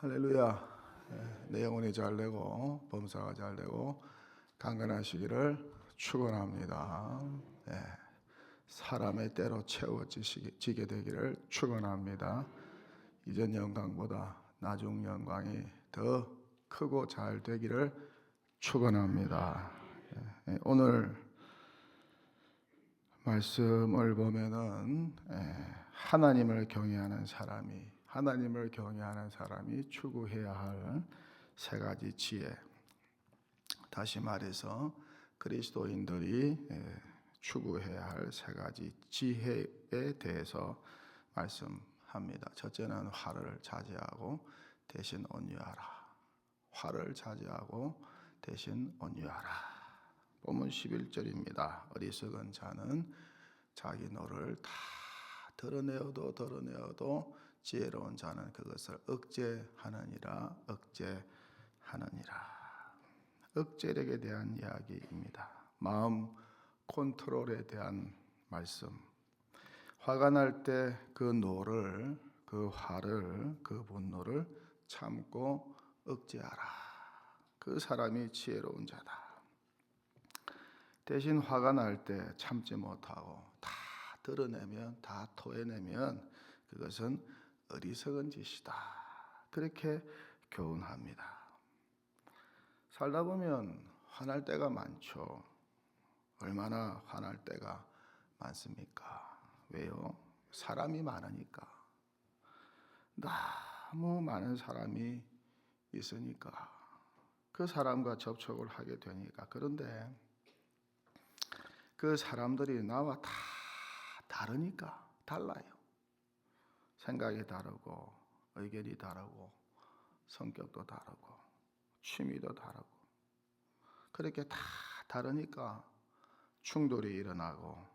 할렐루야. 내 영혼이 잘되고 범사가 잘되고 강건하시기를 축원합니다. 사람의 때로 채워지게 되기를 축원합니다. 이전 영광보다 나중 영광이 더 크고 잘 되기를 축원합니다. 오늘 말씀을 보면은 하나님을 경외하는 사람이 추구해야 할 세 가지 지혜. 다시 말해서 그리스도인들이 추구해야 할 세 가지 지혜에 대해서 말씀합니다. 첫째는 화를 자제하고 대신 온유하라. 화를 자제하고 대신 온유하라. 본문 11절입니다. 어리석은 자는 자기 노를 다 드러내어도 지혜로운 자는 그것을 억제하느니라. 억제력에 대한 이야기입니다. 마음 컨트롤에 대한 말씀. 화가 날 때 그 노를, 그 화를, 그 분노를 참고 억제하라. 그 사람이 지혜로운 자다. 대신 화가 날 때 참지 못하고 다 드러내면, 다 토해내면 그것은 어리석은 짓이다. 그렇게 교훈합니다. 살다 보면 화날 때가 많죠. 얼마나 화날 때가 많습니까? 왜요? 사람이 많으니까. 너무 많은 사람이 있으니까. 그 사람과 접촉을 하게 되니까. 그런데 그 사람들이 나와 다 다르니까, 달라요. 생각이 다르고, 의견이 다르고, 성격도 다르고, 취미도 다르고. 그렇게 다 다르니까 충돌이 일어나고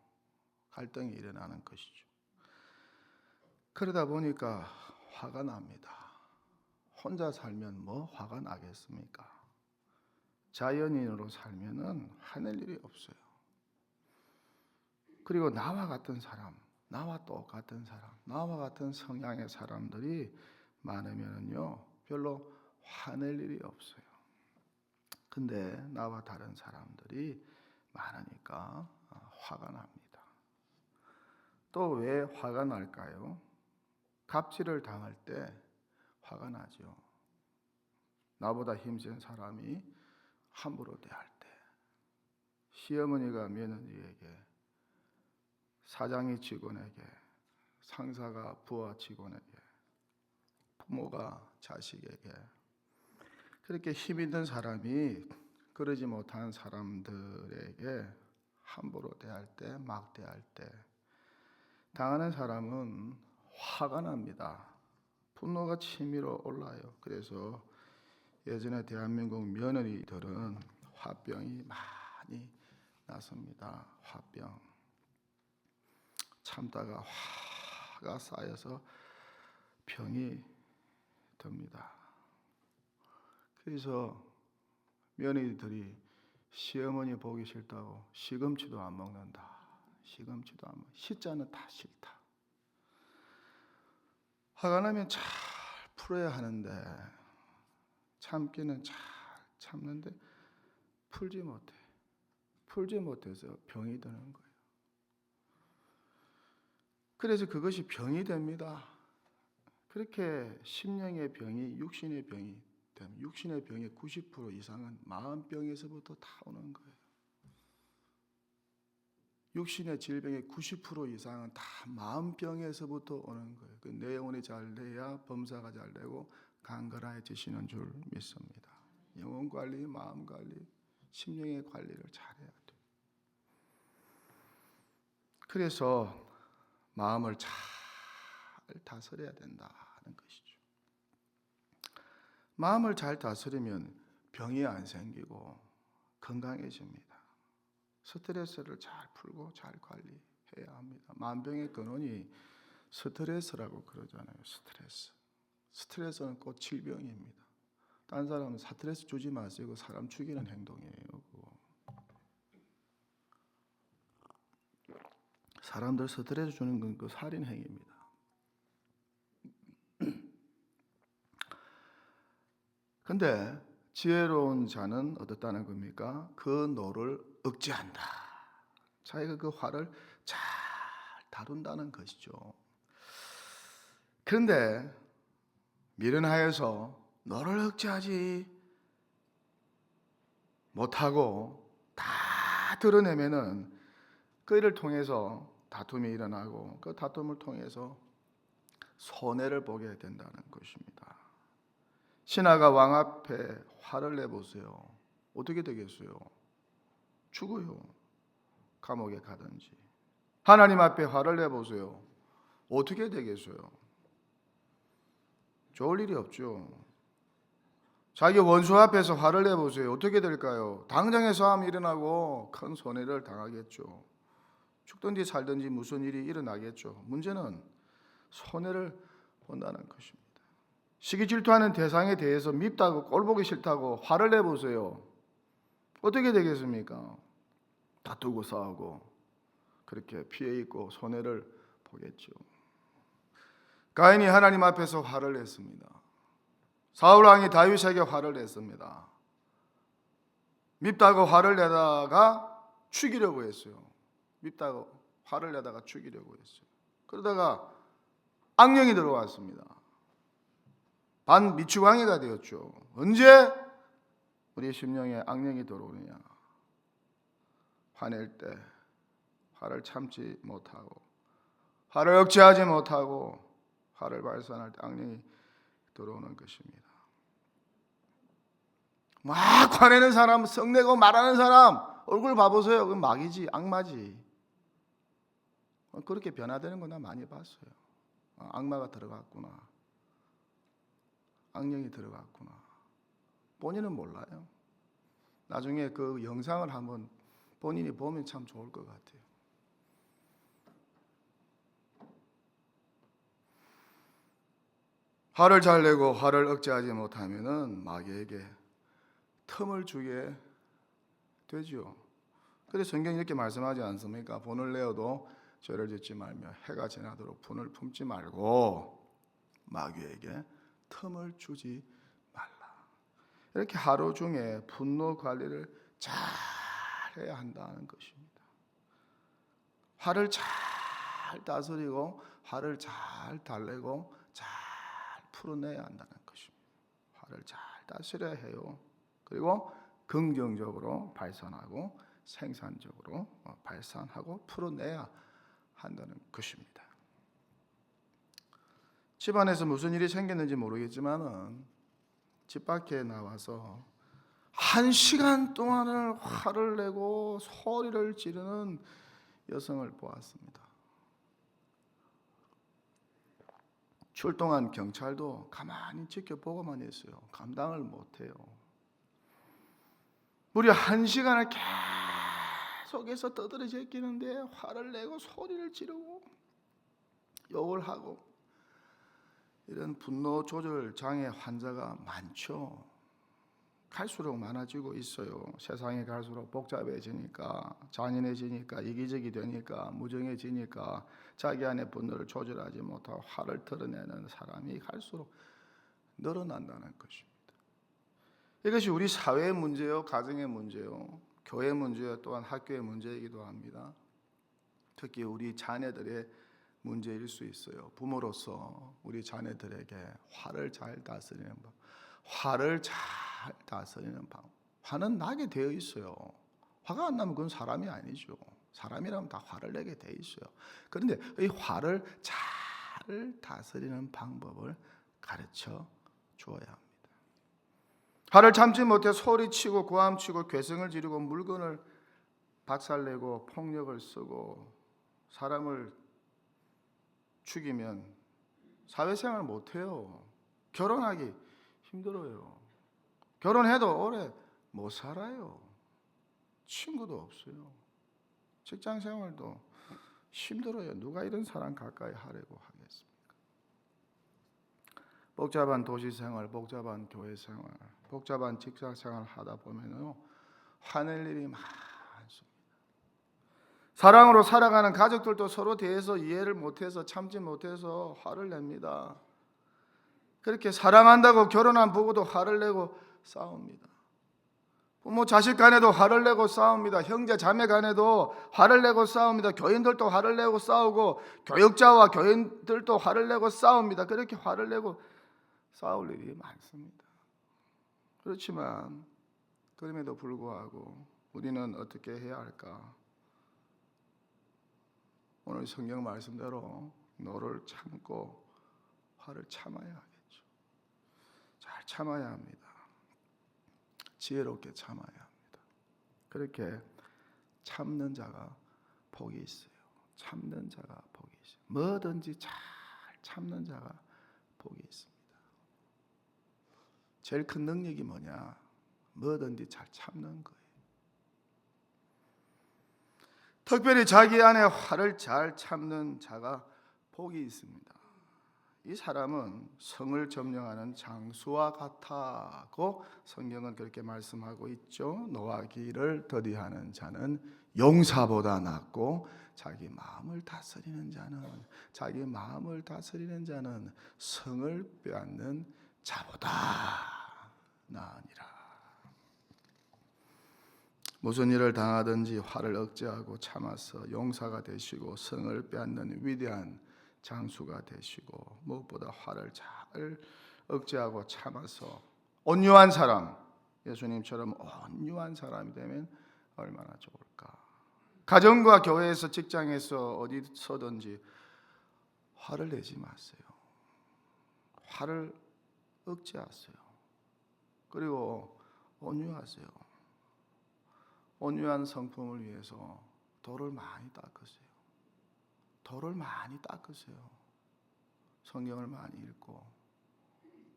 갈등이 일어나는 것이죠. 그러다 보니까 화가 납니다. 혼자 살면 뭐 화가 나겠습니까? 자연인으로 살면은 화낼 일이 없어요. 그리고 나와 같은 사람, 나와 똑같은 사람, 나와 같은 성향의 사람들이 많으면요 별로 화낼 일이 없어요. 근데 나와 다른 사람들이 많으니까 화가 납니다. 또 왜 화가 날까요? 갑질을 당할 때 화가 나죠. 나보다 힘센 사람이 함부로 대할 때, 시어머니가 며느리에게, 사장이 직원에게, 상사가 부하 직원에게, 부모가 자식에게, 그렇게 힘 있는 사람이 그러지 못한 사람들에게 함부로 대할 때, 막 대할 때 당하는 사람은 화가 납니다. 분노가 치밀어 올라요. 그래서 예전에 대한민국 며느리들은 화병이 많이 났습니다. 화병. 참다가 화가 쌓여서 병이 듭니다. 그래서 며느리들이 시어머니 보기 싫다고 시금치도 안 먹는다. 시금치도 안 먹. 시자는 다 싫다. 화가 나면 잘 풀어야 하는데 참기는 잘 참는데 풀지 못해. 풀지 못해서 병이 드는 거예요. 그래서 그것이 병이 됩니다. 그렇게 심령의 병이 육신의 병이 되면 육신의 병의 90% 이상은 마음병에서부터 다 오는 거예요. 육신의 질병의 90% 이상은 다 마음병에서부터 오는 거예요. 내 영혼이 잘 돼야 범사가 잘 되고 강건해지시는 줄 믿습니다. 영혼 관리, 마음 관리, 심령의 관리를 잘해야 돼요. 그래서 마음을 잘 다스려야 된다는 것이죠. 마음을 잘 다스리면 병이 안 생기고 건강해집니다. 스트레스를 잘 풀고 잘 관리해야 합니다. 만병의 근원이 스트레스라고 그러잖아요. 스트레스는 곧 질병입니다. 딴 사람은 스트레스 주지 마시고 사람 죽이는 행동이에요. 그거. 사람들 스트레스 주는 건 그 살인 행위입니다. 근데 지혜로운 자는 어떻다는 겁니까? 그 노를 억제한다. 자기가 그 화를 잘 다룬다는 것이죠. 그런데 미련하여서 노를 억제하지 못하고 다 드러내면은 그 일을 통해서 다툼이 일어나고 그 다툼을 통해서 손해를 보게 된다는 것입니다. 신하가 왕 앞에 화를 내보세요. 어떻게 되겠어요? 죽어요. 감옥에 가든지. 하나님 앞에 화를 내보세요. 어떻게 되겠어요? 좋을 일이 없죠. 자기 원수 앞에서 화를 내보세요. 어떻게 될까요? 당장의 싸움이 일어나고 큰 손해를 당하겠죠. 죽든지 살든지 무슨 일이 일어나겠죠. 문제는 손해를 본다는 것입니다. 시기 질투하는 대상에 대해서 밉다고 꼴보기 싫다고 화를 내보세요. 어떻게 되겠습니까? 다투고 싸우고 그렇게 피해 있고 손해를 보겠죠. 가인이 하나님 앞에서 화를 냈습니다. 사울 왕이 다윗에게 화를 냈습니다. 밉다고 화를 내다가 죽이려고 했어요. 밉다고 화를 내다가 죽이려고 했어요. 그러다가 악령이 들어왔습니다. 반미추광이가 되었죠. 언제 우리 심령에 악령이 들어오느냐? 화낼 때 화를 참지 못하고 화를 억제하지 못하고 화를 발산할 때 악령이 들어오는 것입니다. 막 화내는 사람, 성내고 말하는 사람 얼굴 봐보세요. 그건 마귀지, 악마지. 그렇게 변화되는 거 나 많이 봤어요. 악마가 들어갔구나. 악령이 들어갔구나. 본인은 몰라요. 나중에 그 영상을 한번 본인이 보면 참 좋을 것 같아요. 화를 잘 내고 화를 억제하지 못하면은 마귀에게 틈을 주게 되죠. 그래서 성경이 이렇게 말씀하지 않습니까? 분을 내어도 죄를 짓지 말며 해가 지나도록 분을 품지 말고 마귀에게 틈을 주지 말라. 이렇게 하루 중에 분노 관리를 잘 해야 한다는 것입니다. 화를 잘 다스리고 화를 잘 달래고 잘 풀어내야 한다는 것입니다. 화를 잘 다스려야 해요. 그리고 긍정적으로 발산하고 생산적으로 발산하고 풀어내야 한다는 것입니다. 집안에서 무슨 일이 생겼는지 모르겠지만은 집 밖에 나와서 1시간 동안을 화를 내고 소리를 지르는 여성을 보았습니다. 출동한 경찰도 가만히 지켜보고만 있어요. 감당을 못해요. 무려 1시간을 계속해서 떠들어 제끼는데 화를 내고 소리를 지르고 욕을 하고 이런 분노 조절 장애 환자가 많죠. 갈수록 많아지고 있어요. 세상이 갈수록 복잡해지니까, 잔인해지니까, 이기적이 되니까, 무정해지니까 자기 안에 분노를 조절하지 못하고 화를 드러내는 사람이 갈수록 늘어난다는 것입니다. 이것이 우리 사회의 문제요, 가정의 문제요, 교회 문제요, 또한 학교의 문제이기도 합니다. 특히 우리 자녀들의 문제일 수 있어요. 부모로서 우리 자녀들에게 화를 잘 다스리는 법, 화를 잘 다스리는 방. 화는 나게 되어 있어요. 화가 안 나면 그건 사람이 아니죠. 사람이라면 다 화를 내게 되어 있어요. 그런데 이 화를 잘 다스리는 방법을 가르쳐 주어야 합니다. 화를 참지 못해 소리치고 고함치고 괴성을 지르고 물건을 박살내고 폭력을 쓰고 사람을 죽이면 사회생활 못해요. 결혼하기 힘들어요. 결혼해도 오래 못 살아요. 친구도 없어요. 직장생활도 힘들어요. 누가 이런 사람 가까이 하려고 하겠습니까? 복잡한 도시생활, 복잡한 교회생활, 복잡한 직장생활 하다 보면요 화낼 일이 많습니다. 사랑으로 살아가는 가족들도 서로 대해서 이해를 못해서 참지 못해서 화를 냅니다. 그렇게 사랑한다고 결혼한 부부도 화를 내고 싸웁니다. 부모 자식 간에도 화를 내고 싸웁니다. 형제 자매 간에도 화를 내고 싸웁니다. 교인들도 화를 내고 싸우고 교육자와 교인들도 화를 내고 싸웁니다. 그렇게 화를 내고 싸울 일이 많습니다. 그렇지만 그럼에도 불구하고 우리는 어떻게 해야 할까? 오늘 성경 말씀대로 노를 참고 화를 참아야 하겠죠. 잘 참아야 합니다. 지혜롭게 참아야 합니다. 그렇게 참는 자가 복이 있어요. 참는 자가 복이 있어요. 뭐든지 잘 참는 자가 복이 있습니다. 제일 큰 능력이 뭐냐? 뭐든지 잘 참는 거예요. 특별히 자기 안에 화를 잘 참는 자가 복이 있습니다. 이 사람은 성을 점령하는 장수와 같다고 성경은 그렇게 말씀하고 있죠. 노하기를 더디하는 자는 용사보다 낫고 자기 마음을 다스리는 자는 성을 빼앗는 자보다 나으니라. 무슨 일을 당하든지 화를 억제하고 참아서 용사가 되시고 성을 빼앗는 위대한 장수가 되시고 무엇보다 화를 잘 억제하고 참아서 온유한 사람, 예수님처럼 온유한 사람이 되면 얼마나 좋을까. 가정과 교회에서 직장에서 어디서든지 화를 내지 마세요. 화를 억제하세요. 그리고 온유하세요. 온유한 성품을 위해서 돌을 많이 닦으세요. 성경을 많이 읽고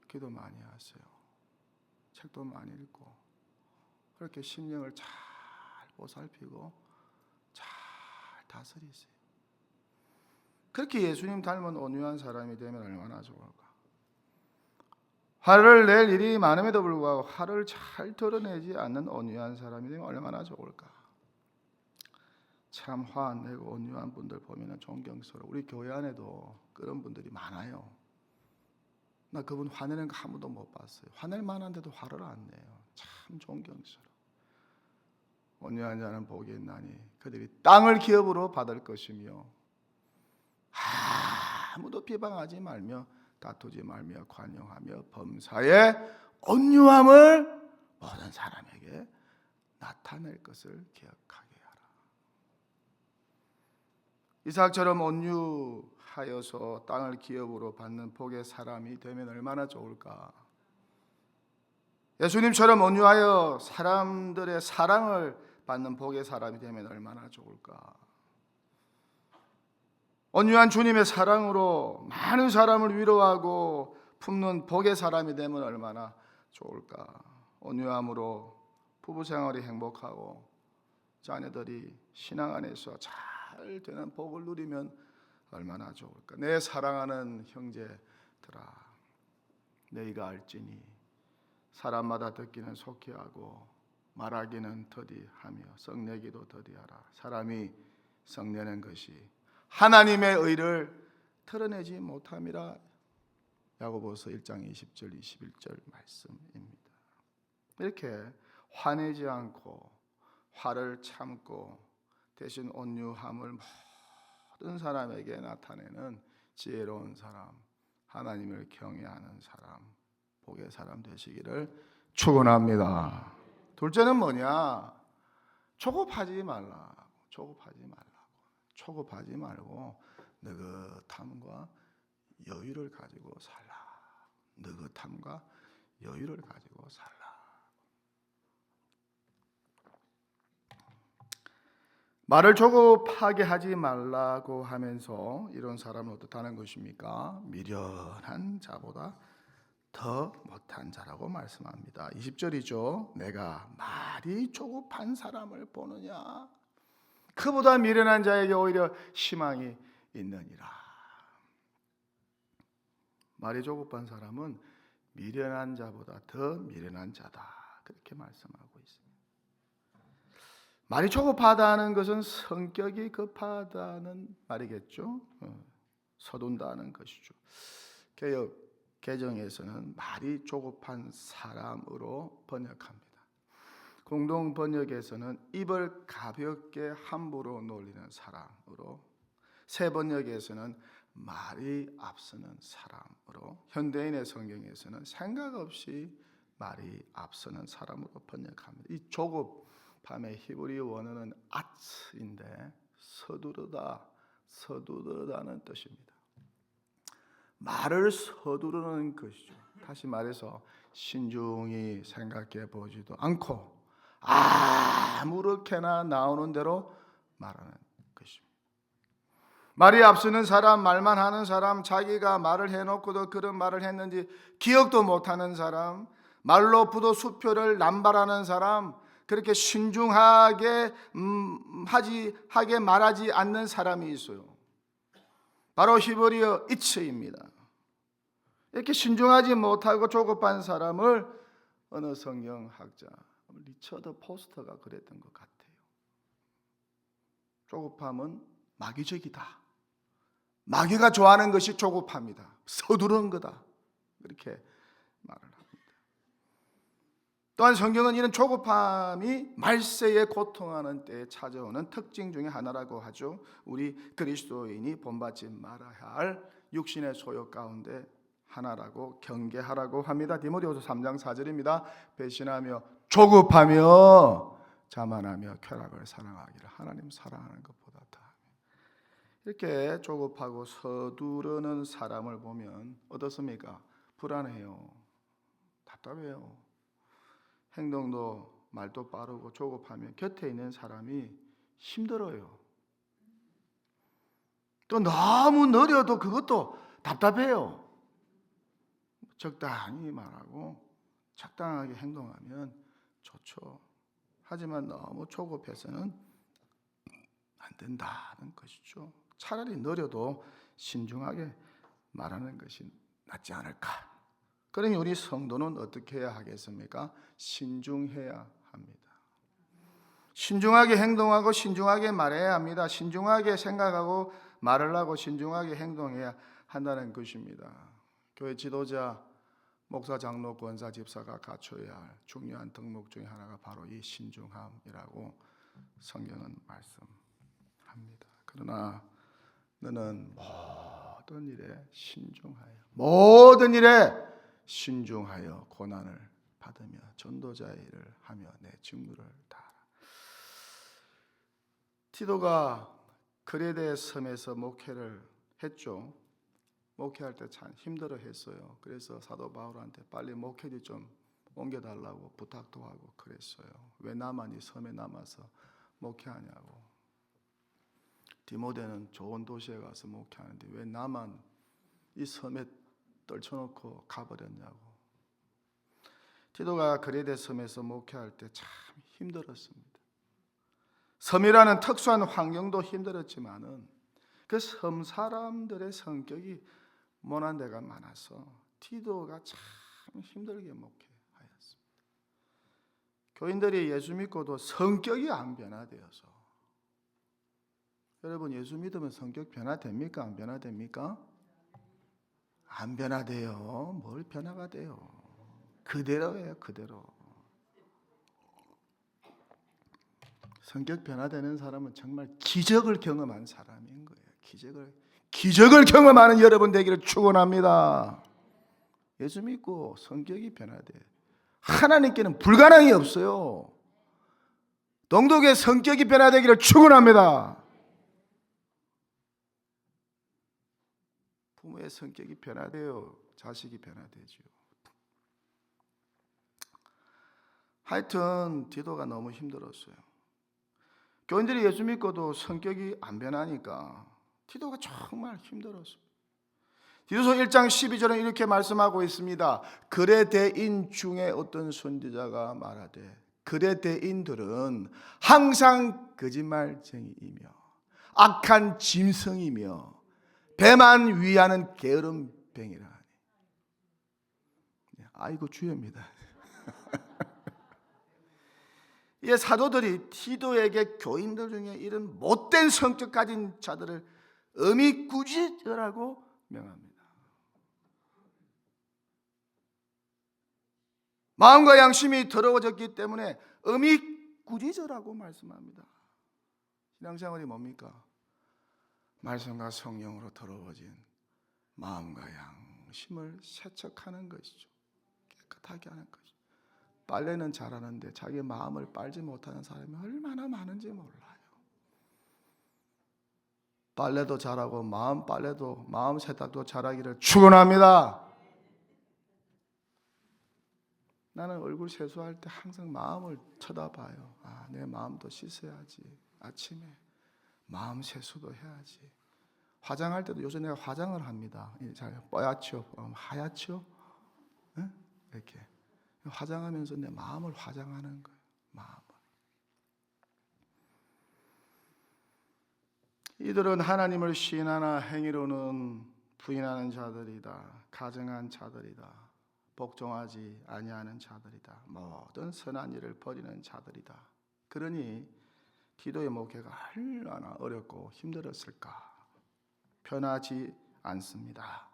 기도 많이 하세요. 책도 많이 읽고 그렇게 심령을 잘 보살피고 잘 다스리세요. 그렇게 예수님 닮은 온유한 사람이 되면 얼마나 좋을까. 화를 낼 일이 많음에도 불구하고 화를 잘 드러내지 않는 온유한 사람이 되면 얼마나 좋을까. 참 화 안 내고 온유한 분들 보면 존경스러워. 우리 교회 안에도 그런 분들이 많아요. 나 그분 화내는 거 한 번도 못 봤어요. 화낼 만한데도 화를 안 내요. 참 존경스러워. 온유한 자는 복이 있나니 그들이 땅을 기업으로 받을 것이며 아무도 비방하지 말며 다투지 말며 관용하며 범사에 온유함을 모든 사람에게 나타낼 것을 기억하게 하라. 이삭처럼 온유하여서 땅을 기업으로 받는 복의 사람이 되면 얼마나 좋을까. 예수님처럼 온유하여 사람들의 사랑을 받는 복의 사람이 되면 얼마나 좋을까. 온유한 주님의 사랑으로 많은 사람을 위로하고 품는 복의 사람이 되면 얼마나 좋을까. 온유함으로 부부 생활이 행복하고 자녀들이 신앙 안에서 잘 되는 복을 누리면 얼마나 좋을까. 내 사랑하는 형제들아, 너희가 알지니 사람마다 듣기는 속히 하고 말하기는 더디하며 성내기도 더디하라. 사람이 성내는 것이 하나님의 의를 드러내지 못함이라. 야고보서 1장 20절 21절 말씀입니다. 이렇게 화내지 않고 화를 참고 대신 온유함을 모든 사람에게 나타내는 지혜로운 사람, 하나님을 경외하는 사람, 복의 사람 되시기를 축원합니다. 둘째는 뭐냐? 조급하지 말고 느긋함과 여유를 가지고 살라. 말을 조급하게 하지 말라고 하면서 이런 사람은 어떻다는 것입니까? 미련한 자보다 더 못한 자라고 말씀합니다. 20절이죠. 내가 말이 조급한 사람을 보느냐? 그보다 미련한 자에게 오히려 희망이 있느니라. 말이 조급한 사람은 미련한 자보다 더 미련한 자다. 그렇게 말씀하고 있습니다. 말이 조급하다는 것은 성격이 급하다는 말이겠죠. 서둔다는 것이죠. 개정에서는 말이 조급한 사람으로 번역합니다. 공동 번역에서는 입을 가볍게 함부로 놀리는 사람으로, 새 번역에서는 말이 앞서는 사람으로, 현대인의 성경에서는 생각 없이 말이 앞서는 사람으로 번역합니다. 이 조급함의 히브리 원어는 아츠인데 서두르다는 뜻입니다. 말을 서두르는 것이죠. 다시 말해서 신중히 생각해 보지도 않고 아무렇게나 나오는 대로 말하는 것입니다. 말이 앞서는 사람, 말만 하는 사람, 자기가 말을 해놓고도 그런 말을 했는지 기억도 못하는 사람, 말로 부도 수표를 남발하는 사람, 그렇게 신중하게 말하지 않는 사람이 있어요. 바로 히브리어 이츠입니다. 이렇게 신중하지 못하고 조급한 사람을 어느 성경학자 리처드 포스터가 그랬던 것 같아요. 조급함은 마귀적이다. 마귀가 좋아하는 것이 조급함이다. 서두른 거다. 그렇게 말을 합니다. 또한 성경은 이런 조급함이 말세에 고통하는 때에 찾아오는 특징 중에 하나라고 하죠. 우리 그리스도인이 본받지 말아야 할 육신의 소욕 가운데 하나라고 경계하라고 합니다. 디모데후서 3장 4절입니다. 배신하며 조급하며 자만하며 쾌락을 사랑하기를 하나님 사랑하는 것보다 다. 이렇게 조급하고 서두르는 사람을 보면 어떻습니까? 불안해요. 답답해요. 행동도 말도 빠르고 조급하면 곁에 있는 사람이 힘들어요. 또 너무 느려도 그것도 답답해요. 적당히 말하고 적당하게 행동하면 좋죠. 하지만 너무 조급해서는 안 된다는 것이죠. 차라리 느려도 신중하게 말하는 것이 낫지 않을까. 그러니 우리 성도는 어떻게 해야 하겠습니까? 신중해야 합니다. 신중하게 행동하고 신중하게 말해야 합니다. 신중하게 생각하고 말을 하고 신중하게 행동해야 한다는 것입니다. 교회 지도자, 목사, 장로, 권사, 집사가 갖춰야 할 중요한 덕목 중에 하나가 바로 이 신중함이라고 성경은 말씀합니다. 그러나 너는 모든 일에 신중하여 고난을 받으며 전도자의 일을 하며 내 직무를 다하라. 디도가 그레데 섬에서 목회를 했죠. 목회할 때 참 힘들어 했어요. 그래서 사도 바울한테 빨리 목회지 좀 옮겨달라고 부탁도 하고 그랬어요. 왜 나만 이 섬에 남아서 목회하냐고. 디모데는 좋은 도시에 가서 목회하는데 왜 나만 이 섬에 떨쳐놓고 가버렸냐고. 디도가 그레데 섬에서 목회할 때 참 힘들었습니다. 섬이라는 특수한 환경도 힘들었지만은 그 섬 사람들의 성격이 모난 데가 많아서 디도가 참 힘들게 목회하였습니다. 교인들이 예수 믿고도 성격이 안 변화되어서, 여러분 예수 믿으면 성격 변화됩니까? 안 변화됩니까? 안 변화돼요. 뭘 변화가 돼요? 그대로예요. 그대로. 성격 변화되는 사람은 정말 기적을 경험한 사람인 거예요. 기적을 경험하는 여러분 되기를 축원합니다. 예수 믿고 성격이 변화돼. 하나님께는 불가능이 없어요. 동독의 성격이 변화되기를 축원합니다. 부모의 성격이 변화돼요. 자식이 변화되죠. 하여튼 디도가 너무 힘들었어요. 교인들이 예수 믿고도 성격이 안 변하니까 디도가 정말 힘들었습니다. 디도서 1장 12절은 이렇게 말씀하고 있습니다. 그레데인 중에 어떤 선지자가 말하되 그레데인들은 항상 거짓말쟁이이며 악한 짐승이며 배만 위하는 게으름뱅이라 하니. 아이고 주여입니다. 이 사도들이 디도에게 교인들 중에 이런 못된 성격 가진 자들을 어미꾸짖으라고 명합니다. 마음과 양심이 더러워졌기 때문에 어미꾸짖으라고 말씀합니다. 신앙생활이 뭡니까? 말씀과 성령으로 더러워진 마음과 양심을 세척하는 것이죠. 깨끗하게 하는 것이죠. 빨래는 잘하는데 자기 마음을 빨지 못하는 사람이 얼마나 많은지 몰라요. 빨래도 잘하고 마음 세탁도 잘하기를 축원합니다. 나는 얼굴 세수할 때 항상 마음을 쳐다봐요. 내 마음도 씻어야지. 아침에 마음 세수도 해야지. 화장할 때도 요새 내가 화장을 합니다. 뽀얗죠? 하얗죠? 이렇게 화장하면서 내 마음을 화장하는 거예요. 마음을. 이들은 하나님을 시인하나 행위로는 부인하는 자들이다. 가증한 자들이다. 복종하지 아니하는 자들이다. 모든 선한 일을 버리는 자들이다. 그러니 기도의 목회가 얼마나 어렵고 힘들었을까. 편하지 않습니다.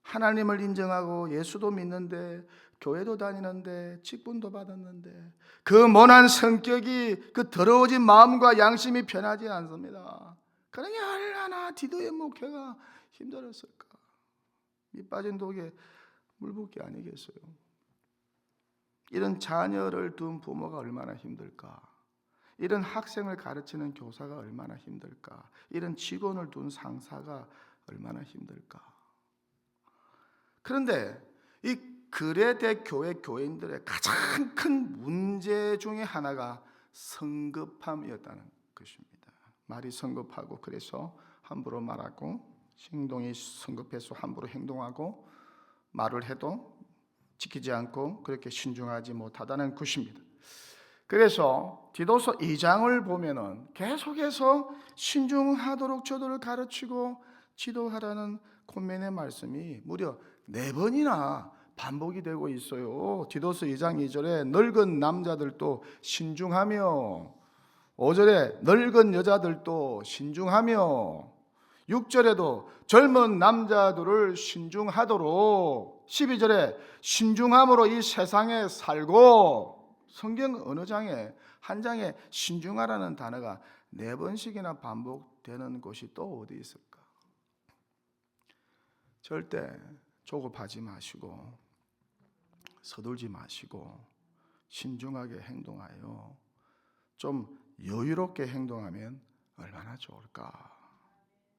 하나님을 인정하고 예수도 믿는데 교회도 다니는데 직분도 받았는데 그 모난 성격이 그 더러워진 마음과 양심이 편하지 않습니다. 그러니 얼마나 기도의 목회가 힘들었을까. 밑 빠진 독에 물 붓기 아니겠어요. 이런 자녀를 둔 부모가 얼마나 힘들까. 이런 학생을 가르치는 교사가 얼마나 힘들까. 이런 직원을 둔 상사가 얼마나 힘들까. 그런데 이 그레데 교회 교인들의 가장 큰 문제 중에 하나가 성급함이었다는 것입니다. 말이 성급하고 그래서 함부로 말하고 행동이 성급해서 함부로 행동하고 말을 해도 지키지 않고 그렇게 신중하지 못하다는 것입니다. 그래서 디도서 2장을 보면은 계속해서 신중하도록 저들을 가르치고 지도하라는 권면의 말씀이 무려 4번이나 반복이 되고 있어요. 디도서 2장 2절에 늙은 남자들도 신중하며, 5절에 늙은 여자들도 신중하며, 6절에도 젊은 남자들을 신중하도록, 12절에 신중함으로 이 세상에 살고. 성경 어느 장에 한 장에 신중하라는 단어가 4번씩이나 반복되는 곳이 또 어디 있을까? 절대 조급하지 마시고 서둘지 마시고 신중하게 행동하여 좀 여유롭게 행동하면 얼마나 좋을까.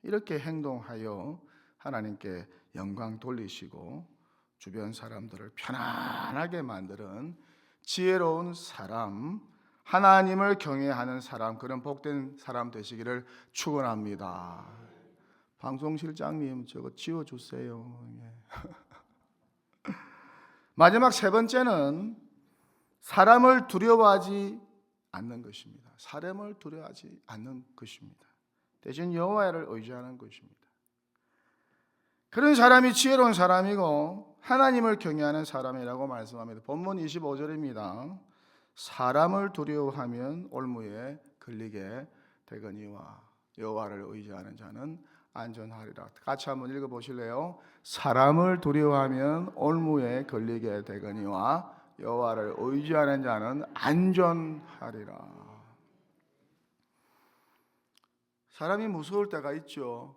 이렇게 행동하여 하나님께 영광 돌리시고 주변 사람들을 편안하게 만드는 지혜로운 사람, 하나님을 경외하는 사람, 그런 복된 사람 되시기를 축원합니다. 방송실장님 저거 지워주세요. 마지막 3번째는 사람을 두려워하지 않는 것입니다. 사람을 두려워하지 않는 것입니다. 대신 여호와를 의지하는 것입니다. 그런 사람이 지혜로운 사람이고 하나님을 경외하는 사람이라고 말씀합니다. 본문 25절입니다. 사람을 두려워하면 올무에 걸리게 되거니와 여호와를 의지하는 자는 안전하리라. 같이 한번 읽어보실래요? 사람을 두려워하면 올무에 걸리게 되거니와 여호와를 의지하는 자는 안전하리라. 사람이 무서울 때가 있죠.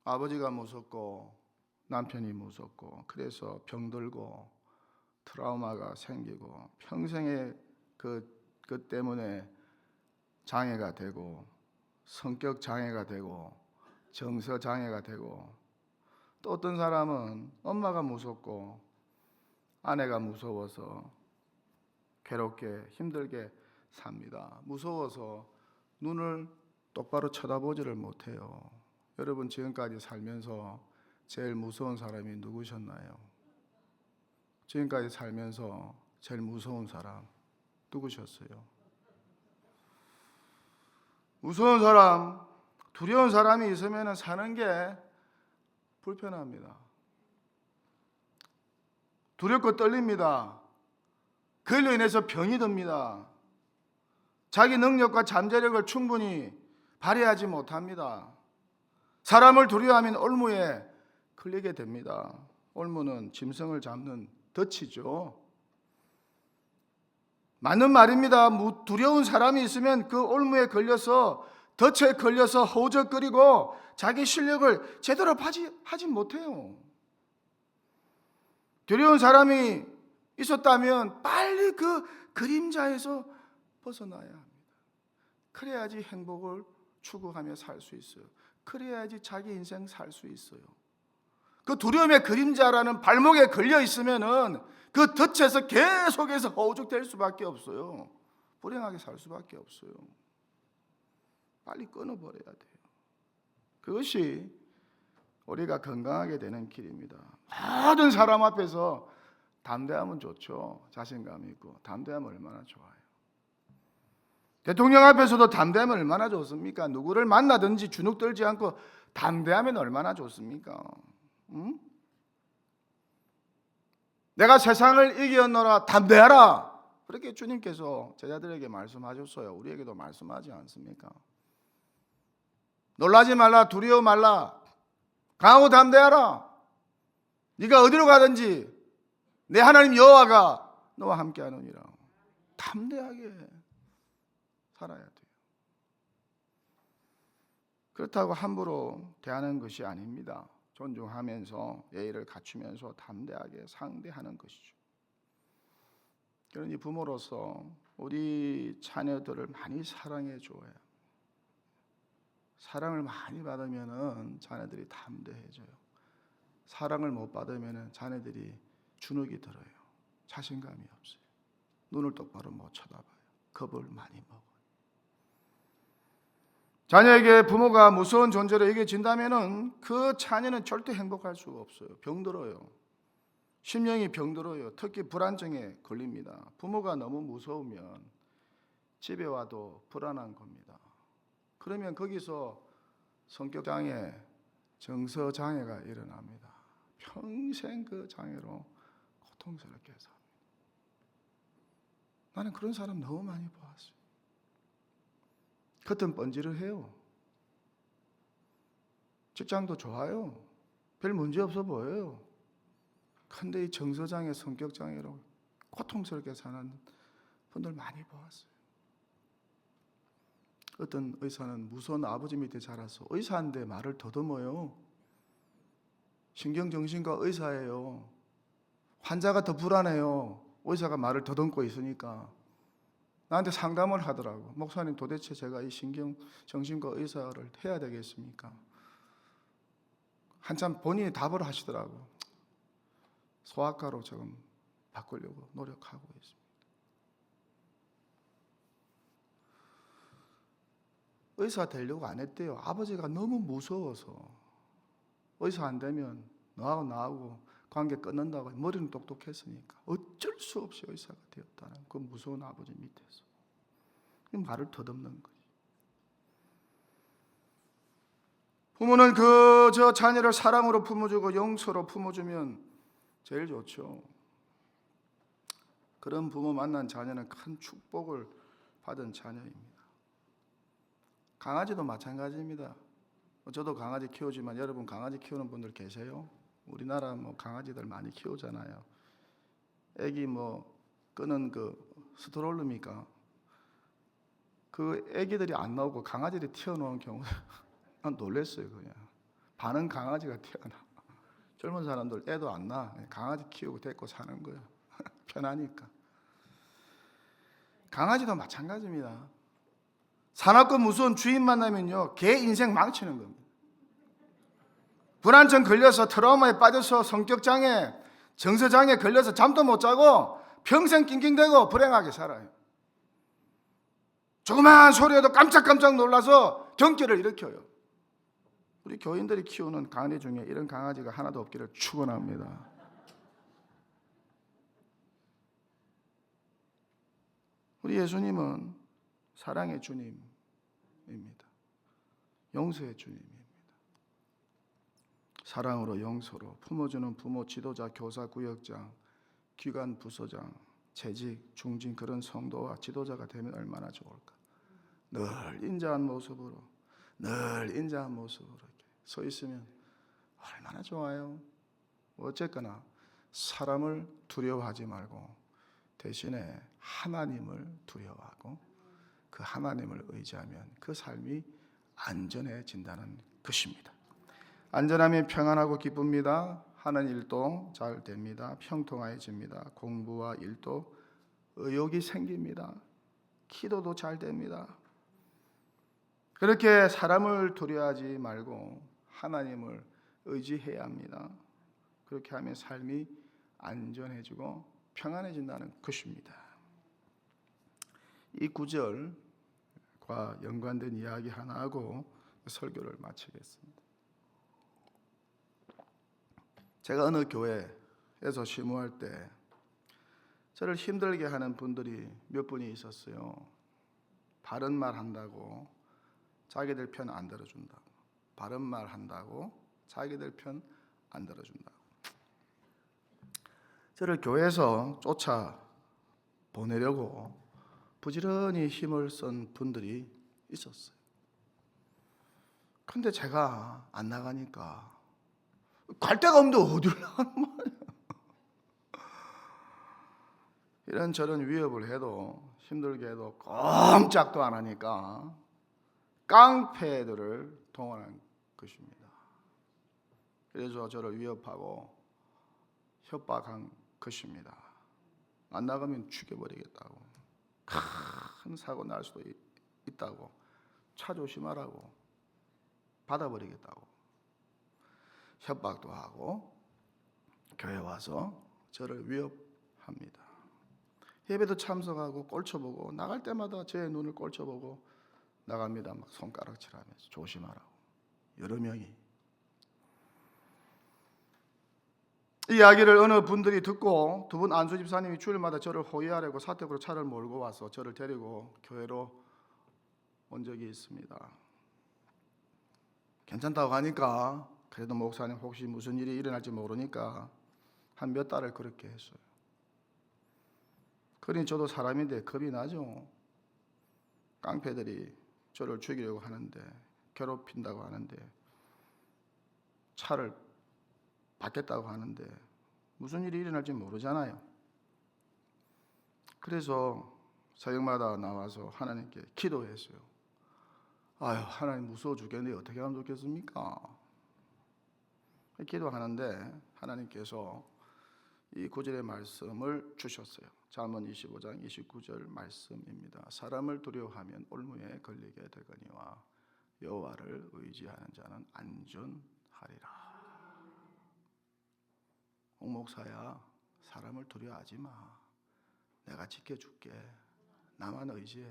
아버지가 무섭고 남편이 무섭고 그래서 병들고 트라우마가 생기고 평생에 그 때문에 장애가 되고 성격 장애가 되고 정서 장애가 되고, 또 어떤 사람은 엄마가 무섭고 아내가 무서워서 괴롭게 힘들게 삽니다. 무서워서 눈을 똑바로 쳐다보지를 못해요. 여러분 지금까지 살면서 제일 무서운 사람이 누구셨나요? 지금까지 살면서 제일 무서운 사람 누구셨어요? 무서운 사람, 두려운 사람이 있으면 사는 게 불편합니다. 두렵고 떨립니다. 그걸로 인해서 병이 듭니다. 자기 능력과 잠재력을 충분히 발휘하지 못합니다. 사람을 두려워하면 올무에 걸리게 됩니다. 올무는 짐승을 잡는 덫이죠. 맞는 말입니다. 두려운 사람이 있으면 그 올무에 걸려서, 덫에 걸려서 허우적거리고 자기 실력을 제대로 하지 못해요. 두려운 사람이 있었다면 빨리 그 그림자에서 벗어나야 합니다. 그래야지 행복을 추구하며 살 수 있어요. 그래야지 자기 인생 살 수 있어요. 그 두려움의 그림자라는 발목에 걸려 있으면은 그 덫에서 계속해서 허우적될 수밖에 없어요. 불행하게 살 수밖에 없어요. 빨리 끊어버려야 돼요. 그것이 우리가 건강하게 되는 길입니다. 모든 사람 앞에서 담대하면 좋죠. 자신감 있고 담대하면 얼마나 좋아요. 대통령 앞에서도 담대하면 얼마나 좋습니까? 누구를 만나든지 주눅 들지 않고 담대하면 얼마나 좋습니까? 응? 내가 세상을 이겼노라 담대하라. 그렇게 주님께서 제자들에게 말씀하셨어요. 우리에게도 말씀하지 않습니까? 놀라지 말라, 두려워 말라, 강하고 담대하라. 네가 어디로 가든지 내 하나님 여호와가 너와 함께하느니라. 담대하게 살아야 돼요. 그렇다고 함부로 대하는 것이 아닙니다. 존중하면서 예의를 갖추면서 담대하게 상대하는 것이죠. 그러니 부모로서 우리 자녀들을 많이 사랑해 줘야, 사랑을 많이 받으면은 자녀들이 담대해져요. 사랑을 못 받으면은 자녀들이 주눅이 들어요. 자신감이 없어요. 눈을 똑바로 못 쳐다봐요. 겁을 많이 먹어요. 자녀에게 부모가 무서운 존재로 여겨진다면은 그 자녀는 절대 행복할 수가 없어요. 병들어요. 심령이 병들어요. 특히 불안증에 걸립니다. 부모가 너무 무서우면 집에 와도 불안한 겁니다. 그러면 거기서 성격장애, 정서장애가 일어납니다. 평생 그 장애로 고통스럽게 삽니다. 나는 그런 사람 너무 많이 보았어요. 겉은 번지르해요. 직장도 좋아요. 별 문제 없어 보여요. 그런데 이 정서장애, 성격장애로 고통스럽게 사는 분들 많이 보았어요. 어떤 의사는 무서운 아버지 밑에 자라서 의사인데 말을 더듬어요. 신경정신과 의사예요. 환자가 더 불안해요. 의사가 말을 더듬고 있으니까. 나한테 상담을 하더라고. 목사님, 도대체 제가 이 신경정신과 의사를 해야 되겠습니까? 한참 본인이 답을 하시더라고. 소아과로 지금 바꾸려고 노력하고 있습니다. 의사 되려고 안 했대요. 아버지가 너무 무서워서. 의사 안 되면 너하고 나하고 관계 끊는다고. 머리는 똑똑했으니까 어쩔 수 없이 의사가 되었다는 그 무서운 아버지 밑에서 말을 더듬는 거지. 부모는 저 자녀를 사랑으로 품어주고 용서로 품어주면 제일 좋죠. 그런 부모 만난 자녀는 큰 축복을 받은 자녀입니다. 강아지도 마찬가지입니다. 저도 강아지 키우지만 여러분 강아지 키우는 분들 계세요? 우리나라 강아지들 많이 키우잖아요. 애기 끄는 그 스트롤러입니까? 그 애기들이 안 나오고 강아지들이 튀어나오는 경우 난 놀랐어요. 그냥 반은 강아지가 튀어나와. 젊은 사람들 애도 안 낳아. 강아지 키우고 데리고 사는 거야. 편하니까. 강아지도 마찬가지입니다. 사납고 무서운 주인 만나면요, 개 인생 망치는 겁니다. 불안증 걸려서 트라우마에 빠져서 성격장애, 정서장애 걸려서 잠도 못 자고 평생 낑낑대고 불행하게 살아요. 조그마한 소리에도 깜짝깜짝 놀라서 경계를 일으켜요. 우리 교인들이 키우는 강아지 중에 이런 강아지가 하나도 없기를 축원합니다. 우리 예수님은 사랑의 주님입니다. 용서의 주님입니다. 사랑으로 용서로 품어주는 부모, 지도자, 교사, 구역장, 기관, 부서장, 재직, 중진 그런 성도와 지도자가 되면 얼마나 좋을까. 늘 인자한 모습으로 이렇게 서 있으면 얼마나 좋아요. 어쨌거나 사람을 두려워하지 말고 대신에 하나님을 두려워하고 그 하나님을 의지하면 그 삶이 안전해진다는 것입니다. 안전하면 평안하고 기쁩니다. 하는 일도 잘 됩니다. 평통해집니다. 공부와 일도 의욕이 생깁니다. 기도도 잘 됩니다. 그렇게 사람을 두려워하지 말고 하나님을 의지해야 합니다. 그렇게 하면 삶이 안전해지고 평안해진다는 것입니다. 이 구절과 연관된 이야기 하나 하고 설교를 마치겠습니다. 제가 어느 교회에서 심호할 때 저를 힘들게 하는 분들이 몇 분이 있었어요. 바른 말 한다고 자기들 편 안 들어준다고, 바른 말 한다고 자기들 편 안 들어준다고. 저를 교회에서 쫓아 보내려고 부지런히 힘을 쓴 분들이 있었어요. 근데 제가 안 나가니까 갈 데가 없는데 어디를 나가는 말이야. 이런저런 위협을 해도 힘들게 해도 꼼짝도 안 하니까 깡패들을 동원한 것입니다. 그래서 저를 위협하고 협박한 것입니다. 안 나가면 죽여버리겠다고, 큰 사고 날 수도 있다고, 차 조심하라고, 받아버리겠다고 협박도 하고 교회 와서 저를 위협합니다. 예배도 참석하고 꼴쳐보고 나갈 때마다 제 눈을 꼴쳐보고 나갑니다. 막 손가락질하면서 조심하라고. 여러 명이. 이 이야기를 어느 분들이 듣고 두 분 안수 집사님이 주일마다 저를 호위하려고 사택으로 차를 몰고 와서 저를 데리고 교회로 온 적이 있습니다. 괜찮다고 하니까 그래도 목사님 혹시 무슨 일이 일어날지 모르니까 한 몇 달을 그렇게 했어요. 그러니 저도 사람인데 겁이 나죠. 깡패들이 저를 죽이려고 하는데, 괴롭힌다고 하는데, 차를 받겠다고 하는데 무슨 일이 일어날지 모르잖아요. 그래서 새벽마다 나와서 하나님께 기도했어요. 아유, 하나님 무서워 죽겠는데 어떻게 하면 좋겠습니까? 기도하는데 하나님께서 이 구절의 말씀을 주셨어요. 잠언 25장 29절 말씀입니다. 사람을 두려워하면 올무에 걸리게 되거니와 여호와를 의지하는 자는 안전하리라. 목사야, 사람을 두려워하지 마. 내가 지켜줄게. 나만 의지해.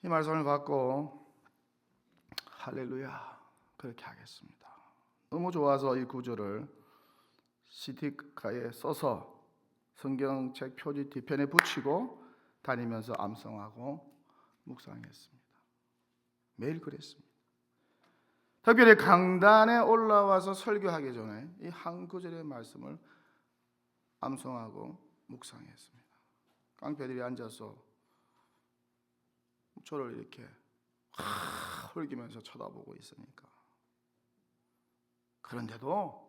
이 말씀을 받고 할렐루야 그렇게 하겠습니다. 너무 좋아서 이 구절을 스티커에 써서 성경책 표지 뒤편에 붙이고 다니면서 암송하고 묵상했습니다. 매일 그랬습니다. 특별히 강단에 올라와서 설교하기 전에 이 한 구절의 말씀을 암송하고 묵상했습니다. 깡패들이 앉아서 저를 이렇게 흘기면서 쳐다보고 있으니까. 그런데도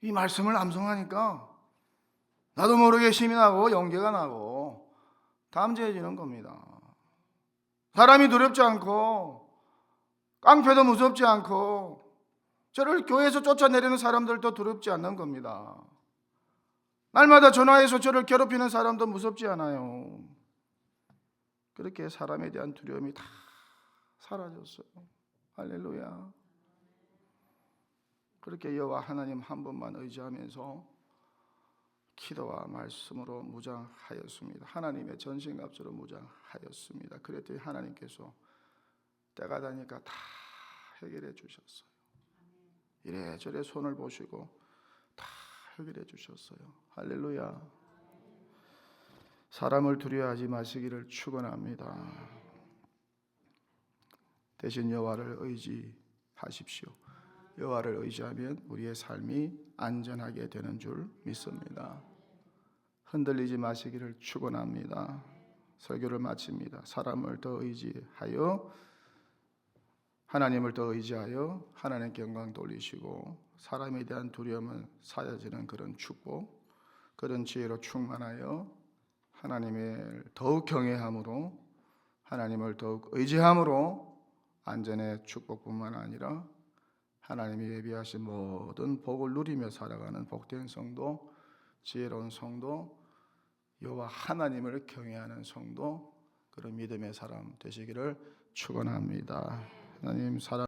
이 말씀을 암송하니까 나도 모르게 힘이 나고 용기가 나고 담대해지는 겁니다. 사람이 두렵지 않고 깡패도 무섭지 않고 저를 교회에서 쫓아내리는 사람들도 두렵지 않는 겁니다. 날마다 전화해서 저를 괴롭히는 사람도 무섭지 않아요. 그렇게 사람에 대한 두려움이 다 사라졌어요. 할렐루야. 그렇게 여호와 하나님 한 분만 의지하면서 기도와 말씀으로 무장하였습니다. 하나님의 전신갑주로 무장하였습니다. 그랬더니 하나님께서 때가 되니까 다 해결해 주셨어요. 이래저래 손을 보시고 다 해결해 주셨어요. 할렐루야. 사람을 두려워하지 마시기를 축원합니다. 대신 여호와를 의지하십시오. 여호와를 의지하면 우리의 삶이 안전하게 되는 줄 믿습니다. 흔들리지 마시기를 축원합니다. 설교를 마칩니다. 사람을 더 의지하여 하나님을 더 의지하여 하나님께 영광 돌리시고 사람에 대한 두려움은 사라지는 그런 축복, 그런 지혜로 충만하여 하나님을 더욱 경외함으로, 하나님을 더욱 의지함으로 안전의 축복뿐만 아니라 하나님이 예비하신 모든 복을 누리며 살아가는 복된 성도, 지혜로운 성도, 여호와 하나님을 경외하는 성도, 그런 믿음의 사람 되시기를 축원합니다. 하나님 사랑